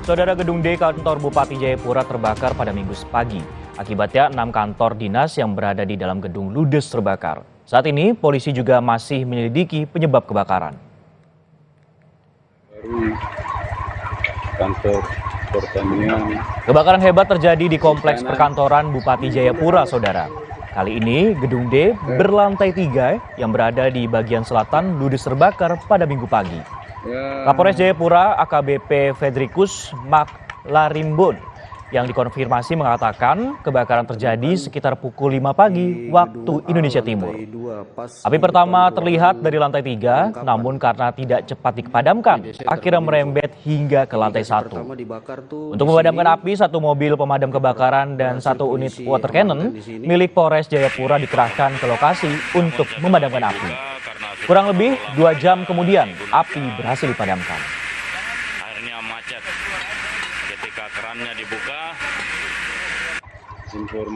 Saudara, gedung D kantor Bupati Jayapura terbakar pada Minggu pagi. Akibatnya 6 kantor dinas yang berada di dalam gedung ludes terbakar. Saat ini polisi juga masih menyelidiki penyebab kebakaran. Kantor pertanian. Kebakaran hebat terjadi di kompleks perkantoran Bupati Jayapura, saudara. Kali ini gedung D berlantai 3 yang berada di bagian selatan ludes terbakar pada Minggu pagi. Kapolres Jayapura AKBP Fedrikus Maklarimbun yang dikonfirmasi mengatakan kebakaran terjadi sekitar pukul 5 pagi waktu Indonesia Timur. Api pertama terlihat dari lantai 3, namun karena tidak cepat dipadamkan, akhirnya merembet hingga ke lantai 1. Untuk memadamkan api, 1 mobil pemadam kebakaran dan 1 unit water cannon milik Polres Jayapura dikerahkan ke lokasi untuk memadamkan api. Kurang lebih 2 jam kemudian, api berhasil dipadamkan. Akhirnya macet ketika kerannya dibuka.